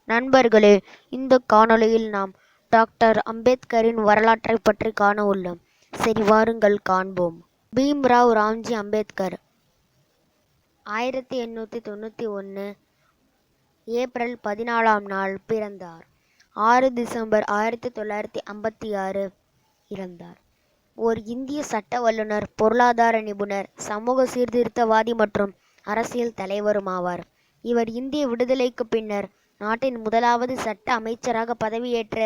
நண்பர்களே, இந்த காணொளியில் நாம் டாக்டர் அம்பேத்கரின் வரலாற்றைப் பற்றி காண உள்ளோம். சரி, வாருங்கள் காண்போம். பீம்ராவ் ராம்ஜி அம்பேத்கர் 1891 ஏப்ரல் 14ஆம் நாள் பிறந்தார். 6 டிசம்பர் 1956 இறந்தார். ஓர் இந்திய சட்ட வல்லுனர், பொருளாதார நிபுணர், சமூக சீர்திருத்தவாதி மற்றும் அரசியல் தலைவருமாவார். இவர் இந்திய விடுதலைக்குப் பின்னர் நாட்டின் முதலாவது சட்ட அமைச்சராக பதவியேற்ற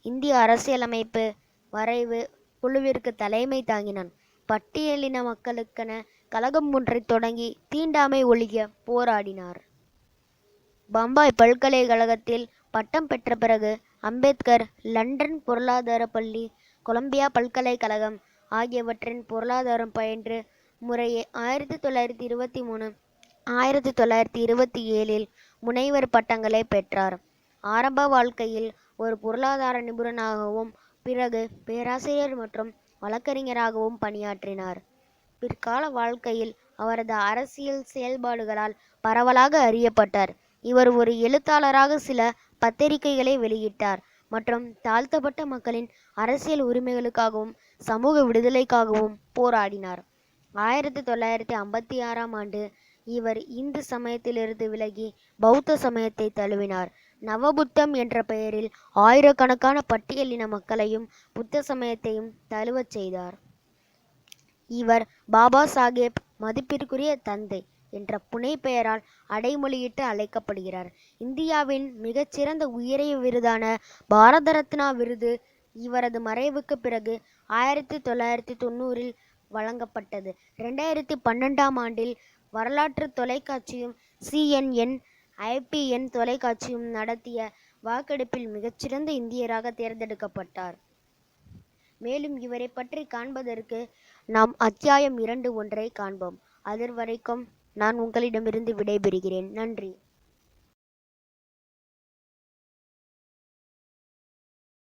இந்திய அரசியலமைப்பு வரைவு குழுவிற்கு தலைமை தாங்கினார். பட்டியலின மக்களுக்கென கழகம் ஒன்றைத் தொடங்கி தீண்டாமை ஒழிய போராடினார். பம்பாய் பல்கலைக்கழகத்தில் பட்டம் பெற்ற பிறகு அம்பேத்கர் லண்டன் பொருளாதார பள்ளி, கொலம்பியா பல்கலைக்கழகம் ஆகியவற்றின் பொருளாதாரம் பயின்று முறையே 1923, 1927 முனைவர் பட்டங்களை பெற்றார். ஆரம்ப வாழ்க்கையில் ஒரு பொருளாதார நிபுணராகவும் பிறகு பேராசிரியர் மற்றும் வழக்கறிஞராகவும் பணியாற்றினார். பிற்கால வாழ்க்கையில் அவரது அரசியல் செயல்பாடுகளால் பரவலாக அறியப்பட்டார். இவர் ஒரு எழுத்தாளராக சில பத்திரிகைகளை வெளியிட்டார் மற்றும் தாழ்த்தப்பட்ட மக்களின் அரசியல் உரிமைகளுக்காகவும் சமூக விடுதலைக்காகவும் போராடினார். 1956ஆம் ஆண்டு இவர் இந்து சமயத்திலிருந்து விலகி பௌத்த சமயத்தை தழுவினார். நவபுத்தம் என்ற பெயரில் ஆயிரக்கணக்கான பட்டியலின மக்களையும் புத்த சமயத்தையும் தழுவச் செய்தார். இவர் பாபா சாஹேப் மதிப்பிற்குரிய தந்தை என்ற புனைப்பெயரால் அடைமொழியிட்டு அழைக்கப்படுகிறார். இந்தியாவின் மிகச்சிறந்த உயரிய விருதான பாரத ரத்னா விருது இவரது மறைவுக்கு பிறகு 1990 வழங்கப்பட்டது. 2012ஆம் ஆண்டில் வரலாற்று தொலைக்காட்சியும் CNN, IPN தொலைக்காட்சியும் நடத்திய வாக்கெடுப்பில் மிகச்சிறந்த இந்தியராக தேர்ந்தெடுக்கப்பட்டார். மேலும் இவரை பற்றி காண்பதற்கு நாம் அத்தியாயம் 2 ஒன்றை காண்போம். அதுவரைக்கும் நான் உங்களிடமிருந்து விடைபெறுகிறேன். நன்றி.